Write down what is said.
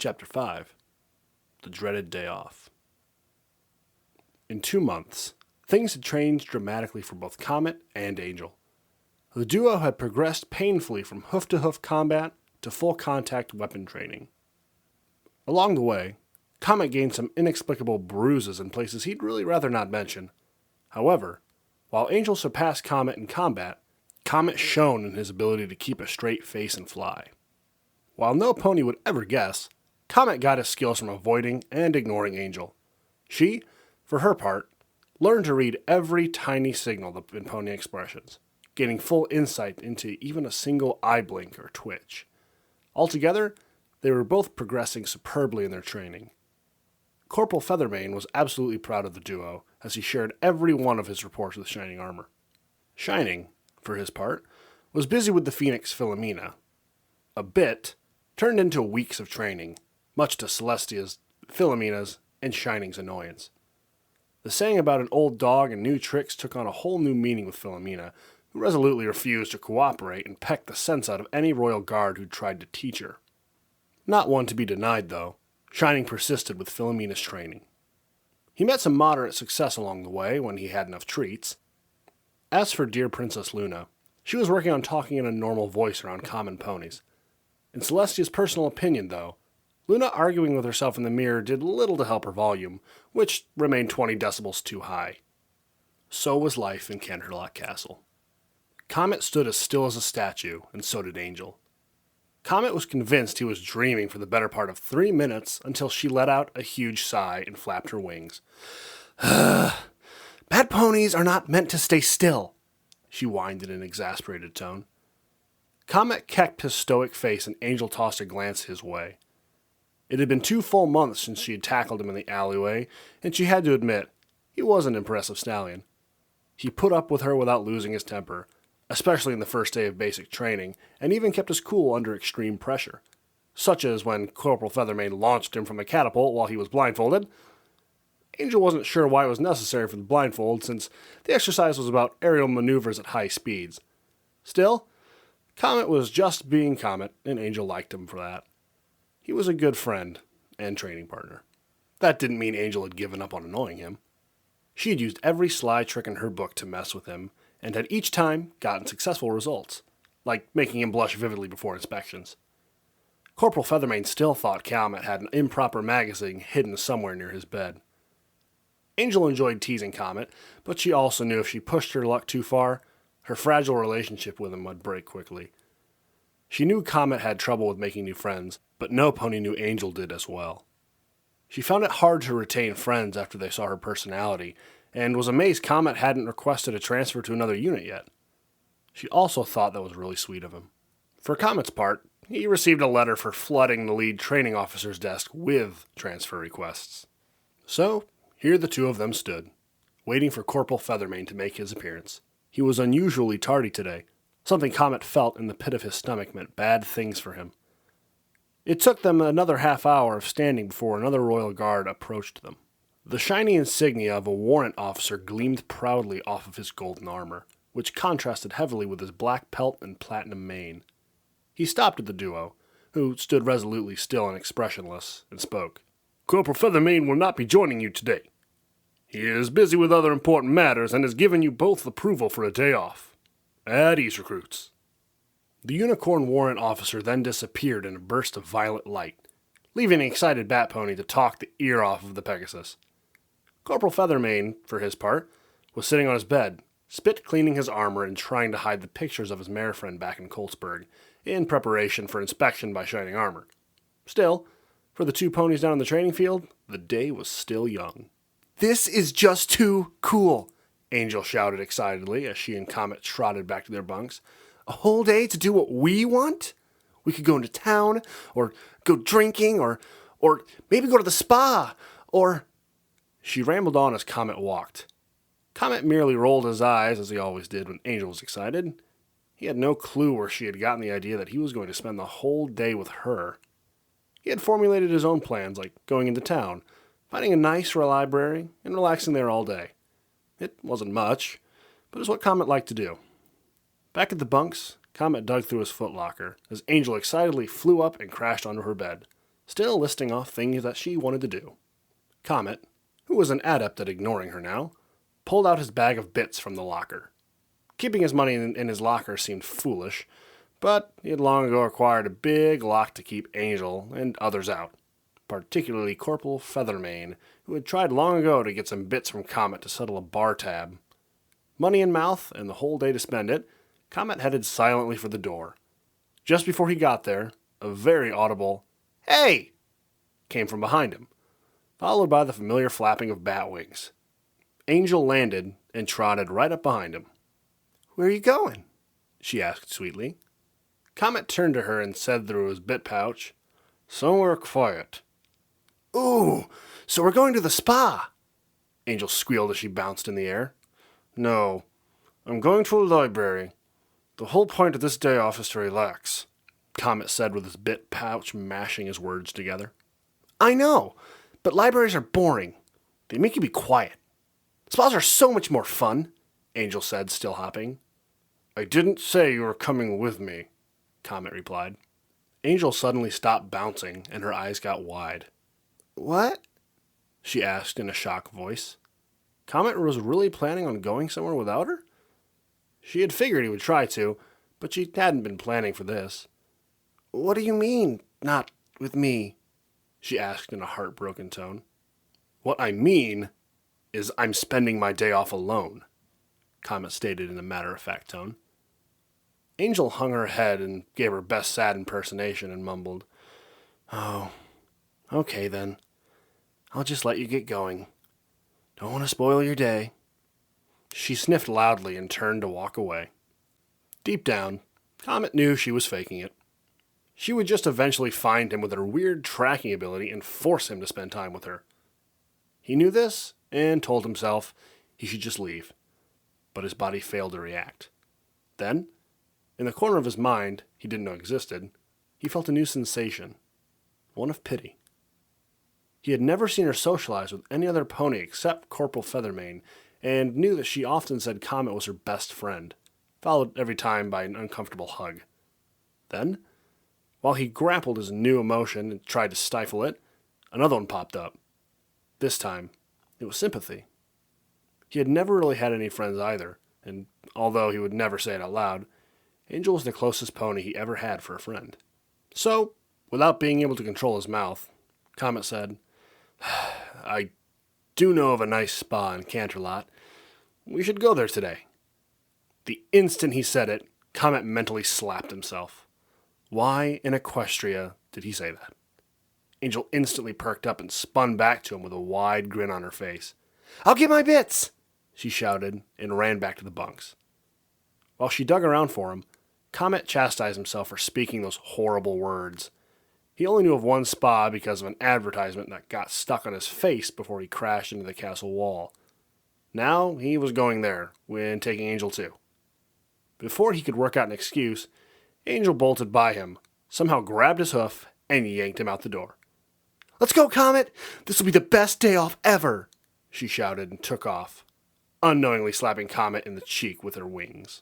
Chapter 5. The Dreaded Day Off. In 2 months, things had changed dramatically for both Comet and Angel. The duo had progressed painfully from hoof-to-hoof combat to full-contact weapon training. Along the way, Comet gained some inexplicable bruises in places he'd really rather not mention. However, while Angel surpassed Comet in combat, Comet shone in his ability to keep a straight face and fly. While no pony would ever guess, Comet got his skills from avoiding and ignoring Angel. She, for her part, learned to read every tiny signal in pony expressions, gaining full insight into even a single eye blink or twitch. Altogether, they were both progressing superbly in their training. Corporal Feathermane was absolutely proud of the duo, as he shared every one of his reports with Shining Armor. Shining, for his part, was busy with the Phoenix Philomena. A bit turned into weeks of training, much to Celestia's, Philomena's, and Shining's annoyance. The saying about an old dog and new tricks took on a whole new meaning with Philomena, who resolutely refused to cooperate and pecked the sense out of any royal guard who tried to teach her. Not one to be denied, though, Shining persisted with Philomena's training. He met some moderate success along the way when he had enough treats. As for dear Princess Luna, she was working on talking in a normal voice around common ponies. In Celestia's personal opinion, though, Luna arguing with herself in the mirror did little to help her volume, which remained 20 decibels too high. So was life in Canterlot Castle. Comet stood as still as a statue, and so did Angel. Comet was convinced he was dreaming for the better part of 3 minutes until she let out a huge sigh and flapped her wings. Bad ponies are not meant to stay still, she whined in an exasperated tone. Comet kept his stoic face and Angel tossed a glance his way. It had been 2 full months since she had tackled him in the alleyway, and she had to admit, he was an impressive stallion. He put up with her without losing his temper, especially in the first day of basic training, and even kept his cool under extreme pressure, such as when Corporal Feathermane launched him from a catapult while he was blindfolded. Angel wasn't sure why it was necessary for the blindfold, since the exercise was about aerial maneuvers at high speeds. Still, Comet was just being Comet, and Angel liked him for that. He was a good friend and training partner. That didn't mean Angel had given up on annoying him. She had used every sly trick in her book to mess with him, and had each time gotten successful results, like making him blush vividly before inspections. Corporal Feathermane still thought Comet had an improper magazine hidden somewhere near his bed. Angel enjoyed teasing Comet, but she also knew if she pushed her luck too far, her fragile relationship with him would break quickly. She knew Comet had trouble with making new friends, but no pony knew Angel did as well. She found it hard to retain friends after they saw her personality, and was amazed Comet hadn't requested a transfer to another unit yet. She also thought that was really sweet of him. For Comet's part, he received a letter for flooding the lead training officer's desk with transfer requests. So, here the two of them stood, waiting for Corporal Feathermane to make his appearance. He was unusually tardy today. Something Comet felt in the pit of his stomach meant bad things for him. It took them another half hour of standing before another royal guard approached them. The shiny insignia of a warrant officer gleamed proudly off of his golden armor, which contrasted heavily with his black pelt and platinum mane. He stopped at the duo, who stood resolutely still and expressionless, and spoke. Corporal Feathermane will not be joining you today. He is busy with other important matters and has given you both approval for a day off. At ease, recruits. The unicorn warrant officer then disappeared in a burst of violet light, leaving the excited bat pony to talk the ear off of the Pegasus. Corporal Feathermane, for his part, was sitting on his bed, spit-cleaning his armor and trying to hide the pictures of his mare friend back in Coltsburg, in preparation for inspection by Shining Armor. Still, for the 2 ponies down in the training field, the day was still young. This is just too cool, Angel shouted excitedly as she and Comet trotted back to their bunks. A whole day to do what we want? We could go into town, or go drinking, or maybe go to the spa, or... She rambled on as Comet walked. Comet merely rolled his eyes, as he always did when Angel was excited. He had no clue where she had gotten the idea that he was going to spend the whole day with her. He had formulated his own plans, like going into town, finding a nice library, and relaxing there all day. It wasn't much, but it was what Comet liked to do. Back at the bunks, Comet dug through his footlocker, as Angel excitedly flew up and crashed onto her bed. still listing off things that she wanted to do. Comet, who was an adept at ignoring her now, pulled out his bag of bits from the locker. Keeping his money in his locker seemed foolish, but he had long ago acquired a big lock to keep Angel and others out, particularly Corporal Feathermane, who had tried long ago to get some bits from Comet to settle a bar tab. Money in mouth and the whole day to spend it, Comet headed silently for the door. Just before he got there, a very audible, "Hey!" came from behind him, followed by the familiar flapping of bat wings. Angel landed and trotted right up behind him. "Where are you going?" she asked sweetly. Comet turned to her and said through his bit pouch, "Somewhere quiet." "Ooh, so we're going to the spa!" Angel squealed as she bounced in the air. "No, I'm going to a library. The whole point of this day off is to relax," Comet said with his bit pouch mashing his words together. "I know, but libraries are boring. They make you be quiet. Spas are so much more fun," Angel said, still hopping. "I didn't say you were coming with me," Comet replied. Angel suddenly stopped bouncing and her eyes got wide. "What?" she asked in a shocked voice. Comet was really planning on going somewhere without her? She had figured he would try to, but she hadn't been planning for this. "What do you mean, not with me?" she asked in a heartbroken tone. "What I mean is I'm spending my day off alone," Comet stated in a matter-of-fact tone. Angel hung her head and gave her best sad impersonation and mumbled, "Oh, okay then. I'll just let you get going. Don't want to spoil your day." She sniffed loudly and turned to walk away. Deep down, Comet knew she was faking it. She would just eventually find him with her weird tracking ability and force him to spend time with her. He knew this and told himself he should just leave, but his body failed to react. Then, in the corner of his mind he didn't know existed, he felt a new sensation, one of pity. He had never seen her socialize with any other pony except Corporal Feathermane, and knew that she often said Comet was her best friend, followed every time by an uncomfortable hug. Then, while he grappled his new emotion and tried to stifle it, another one popped up. This time, it was sympathy. He had never really had any friends either, and although he would never say it out loud, Angel was the closest pony he ever had for a friend. So, without being able to control his mouth, Comet said, "I do know of a nice spa in Canterlot. We should go there today." The instant he said it, Comet mentally slapped himself. Why in Equestria did he say that? Angel instantly perked up and spun back to him with a wide grin on her face. "I'll get my bits!" she shouted and ran back to the bunks. While she dug around for him, Comet chastised himself for speaking those horrible words. He only knew of one spa because of an advertisement that got stuck on his face before he crashed into the castle wall. Now he was going there, when taking Angel too. Before he could work out an excuse, Angel bolted by him, somehow grabbed his hoof, and yanked him out the door. "Let's go, Comet! This will be the best day off ever!" she shouted and took off, unknowingly slapping Comet in the cheek with her wings.